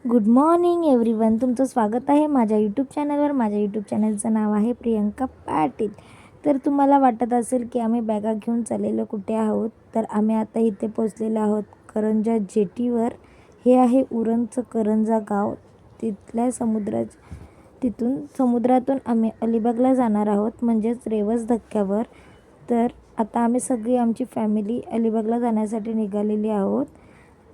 Good morning everyone. तुमचं स्वागत आहे माझ्या यूट्यूब चॅनलवर. माझ्या यूट्यूब चॅनलचं नाव आहे प्रियंका पाटील. तर तुम्हाला वाटत असेल की आम्ही बॅगा घेऊन चाललेलो कुठे आहोत, तर आम्ही आता इथे पोचलेलो आहोत करंजा जेटीवर. हे आहे उरणचं करंजा गाव. तिथल्या समुद्रातून आम्ही अलिबागला जाणार आहोत, म्हणजेच रेवस धक्क्यावर. तर आता आम्ही सगळी आमची फॅमिली अलिबागला जाण्यासाठी निघालेली आहोत.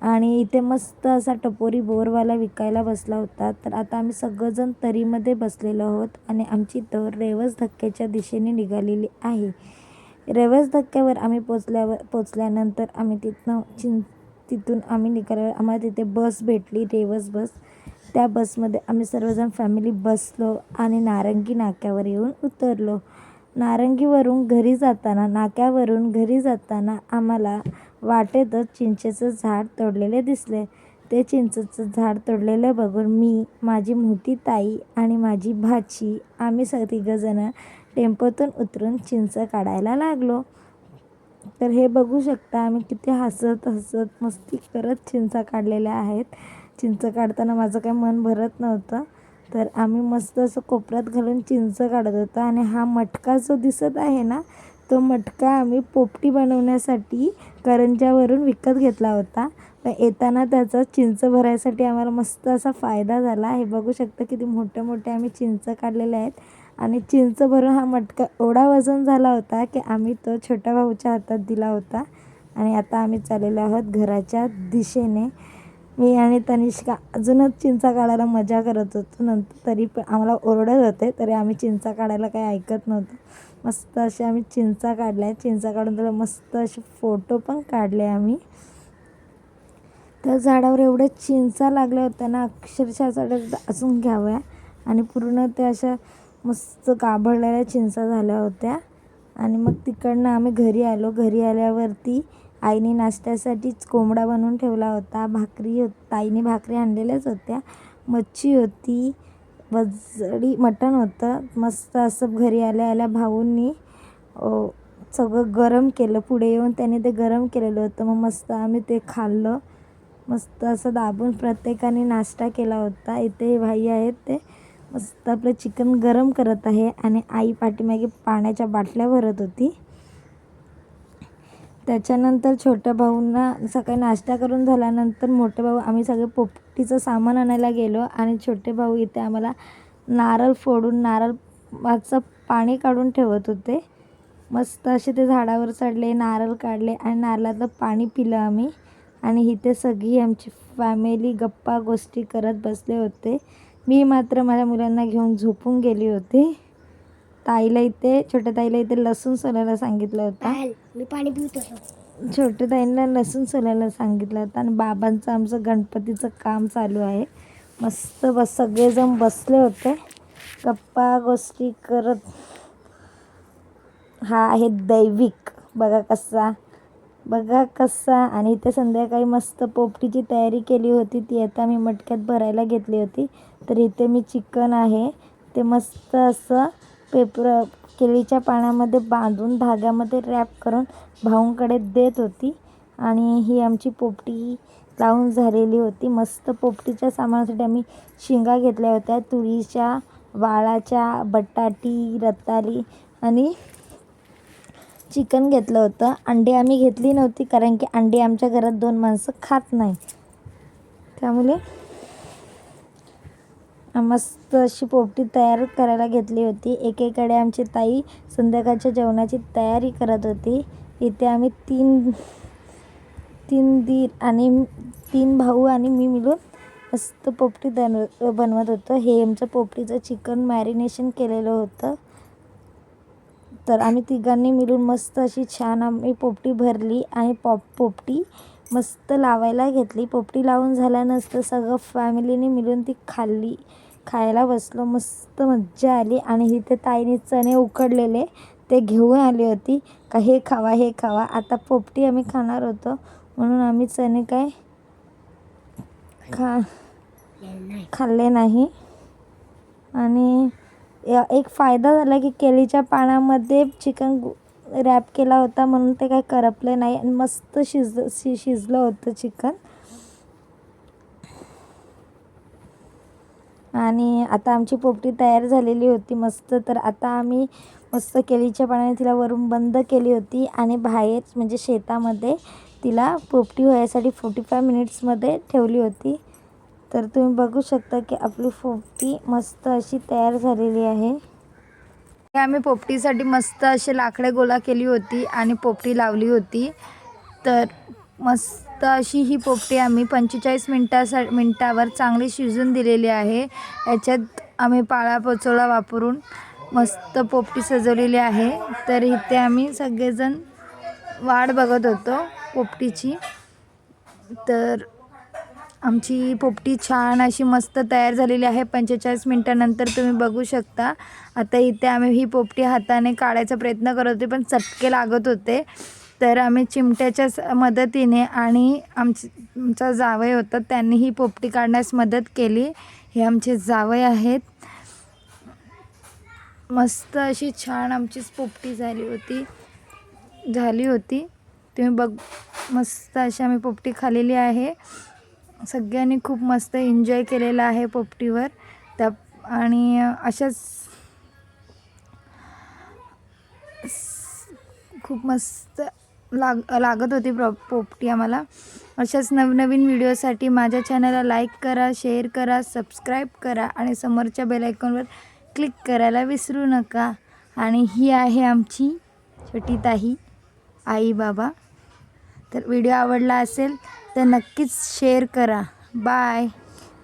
आणि इथे मस्त असा टपोरी बोरवाला विकायला बसला होता. तर आता आम्ही सगळंजण तरीमध्ये बसलेलो आहोत आणि आमची तर रेवस धक्क्याच्या दिशेने निघालेली आहे. रेवस धक्क्यावर आम्ही पोचल्यानंतर आम्ही तिथून आम्ही निघालो. आम्हाला तिथे बस भेटली, रेवस बस. त्या बसमध्ये आम्ही सर्वजण फॅमिली बसलो आणि नारंगी नाक्यावर येऊन उतरलो. नाक्यावरून घरी जाताना आम्हाला वाटेतच चिंचेचं झाड तोडलेले दिसले. ते चिंचेचं झाड तोडलेलं बघून मी, माझी मोठी ताई आणि माझी भाची आम्ही तिघंजणं टेम्पोतून उतरून चिंच काढायला लागलो. तर हे बघू शकता आम्ही किती हसत मस्ती करत चिंचा काढलेल्या आहेत. चिंच काढताना माझं काही मन भरत नव्हतं. तर आम्ही मस्त असं कोपऱ्यात घालून चिंच काढत होतो. आणि हा मटका जो दिसत आहे ना, तो मटका आम्ही पोपटी बनवण्यासाठी करंजावरून विकत घेतला होता. पण येताना त्याचा चिंच भरायसाठी आम्हाला मस्त असा फायदा झाला. हे बघू शकता किती मोठे मोठे आम्ही चिंच काढलेले आहेत. आणि चिंच भरून हा मटका एवढा वजन झाला होता की आम्ही तो छोट्या भाऊच्या हातात दिला होता. आणि आता आम्ही चाललेलो आहोत घराच्या दिशेने. मी आणि तनिष्का अजूनच चिंचा काढायला मजा करत होतो. नंतर तरी पण आम्हाला ओरडत होते, तरी आम्ही चिंचा काढायला काही ऐकत नव्हतो. मस्त असे आम्ही चिंचा काढल्या. चिंचा काढून त्याला मस्त असे फोटो पण काढले आम्ही. त्या झाडावर एवढ्या चिंचा लागल्या होत्या ना, अक्षरशः असं अजून घ्याव्या. आणि पूर्ण त्या अशा मस्त गाभळलेल्या चिंचा झाल्या होत्या. आणि मग तिकडनं आम्ही घरी आलो. घरी आल्यावरती आईने नाश्त्यासाठीच कोंबडा बनवून ठेवला होता. ताईने भाकरी आणलेल्याच होत्या. मच्छी होती, वजडी मटण होतं. मस्त असं घरी आल्या भाऊंनी सगळं गरम केलं. पुढे येऊन त्याने ते गरम केलेलं होतं. मग मस्त आम्ही ते खाल्लं. मस्त असं दाबून प्रत्येकाने नाश्ता केला होता. इथे भाई आहेत, ते मस्त आपलं चिकन गरम करत आहे. आणि आई पाठीमागे पाण्याच्या बाटल्या भरत होती. त्याच्यानंतर छोट्या भाऊंना सकाळी नाश्ता करून झाल्यानंतर मोठे भाऊ आम्ही सगळे पोपटीचं सामान आणायला गेलो. आणि छोटे भाऊ इथे आम्हाला नारळ फोडून नारळाचं पाणी काढून ठेवत होते. मस्त असे ते झाडावर चढले, नारळ काढले आणि नारळातलं पाणी पिलं आम्ही. आणि इथे सगळी आमची फॅमिली गप्पा गोष्टी करत बसले होते. मी मात्र माझ्या मुलांना घेऊन झोपून गेली होती. छोट्या ताईला इथे लसूण सोलायला सांगितलं होतं. मी पाणी पितो. छोट्या ताईंना लसूण सोलायला सांगितलं होतं. आणि बाबांचं आमचं गणपतीचं काम चालू आहे. मस्त सगळेजण बसले होते गप्पा गोष्टी करत. हा आहे दैविक, बघा कसा. आणि इथे संध्याकाळी मस्त पोपटीची तयारी केली होती. ती आता मी मटक्यात भरायला घेतली होती. तर इथे मी चिकन आहे ते मस्त असं केळीच्या पानामध्ये बांधून धाग्यामध्ये रॅप करून भाऊंकडे देत होती. आणि ही आमची पोपटी लावून झालेली होती. मस्त पोपटीच्या सामानासाठी आम्ही शिंगा घेतल्या होत्या, तुळीच्या, वाळाच्या, बटाटी, रताळी आणि चिकन घेतलं होतं. अंडी आम्ही घेतली नव्हती, कारण की अंडी आमच्या घरात 2 माणसं खात नाही. त्यामुळे मस्त अशी पोपटी तयार करायला घेतली होती. एकीकडे आमची ताई संध्याकाळच्या जेवणाची तयारी करत होती. इथे आम्ही तीन दीर आणि 3 भाऊ आणि मी मिळून मस्त पोपटी बनवत होतो. हे आमचं पोपटीचं चिकन मॅरिनेशन केलेलं होतं. तर आम्ही तिघांनी मिळून मस्त अशी छान आम्ही पोपटी भरली. आणि पोपटी मस्त लावायला घेतली. पोपटी लावून झाल्यानंतर सगळं फॅमिलीने मिळून ती खायला बसलो. मस्त मज्जा आली. आणि इथे ताईने चणे उकडलेले ते घेऊन आली होती का हे खावा. आता पोपटी आम्ही खाणार होतो, म्हणून आम्ही चणे खाल्ले नाही. आणि एक फायदा झाला की केळीच्या पानामध्ये चिकन रॅप केला होता, म्हणून ते काही करपले नाही आणि मस्त शिजलं होतं चिकन. आणि आता आमची पोपटी तयार झालेली होती मस्त. तर आता आम्ही मस्त केळीच्या पाण्याने तिला वरून बंद केली होती आणि बाहेर म्हणजे शेतामध्ये तिला पोपटी व्हायसाठी 45 मिनिट्समध्ये ठेवली होती. तर तुम्ही बघू शकता की आपली पोपटी मस्त अशी तयार झालेली आहे. आम्ही पोपटीसाठी मस्त असे लाकडे गोळा केली होती आणि पोपटी लावली होती. तर मस्त अशी ही पोपटी आम्ही 45 मिनटावर चांगली शिजून दिलेली आहे. याच्यात आम्ही पाळा पोचोळा वापरून मस्त पोपटी सजवलेली आहे. तर इथे आम्ही सगळेजण वाट बघत होतो पोपटीची. तर आमची पोपटी छान अशी मस्त तयार झालेली आहे 45 मिनटानंतर. तुम्ही बघू शकता. आता इथे आम्ही ही पोपटी हाताने काढायचा प्रयत्न करत होते पण चटके लागत होते. तर आम्ही चिमट्याच्या मदतीने आणि आमचा जावई होता त्यांनी ही पोपटी काढण्यास मदत केली. हे आमचे जावई आहेत. मस्त अशी छान आमचीच पोपटी झाली होती. तुम्ही बघ मस्त अशी आम्ही पोपटी खाल्लेली आहे. सगळ्यांनी खूप मस्त एन्जॉय केलेला आहे पोपटीवर. त्या आणि अशाच खूप मस्त लागत होती पोपटी आम्हाला. अशाच नवनवीन व्हिडिओसाठी माझ्या चॅनलला लाईक करा, शेअर करा, सबस्क्राईब करा आणि समोरच्या बेल आयकॉनवर क्लिक करायला विसरू नका. आणि ही आहे आमची छोटी ताई आई बाबा. तर व्हिडिओ आवडला असेल तर नक्कीच शेअर करा. बाय.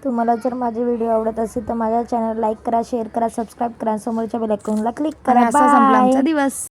तुम्हाला जर माझे व्हिडिओ आवडत असेल तर माझ्या चॅनल लाईक करा, शेअर करा, सबस्क्राईब करा, समोरच्या बेल आयकॉनला क्लिक करा. असा संपला आमचा दिवस.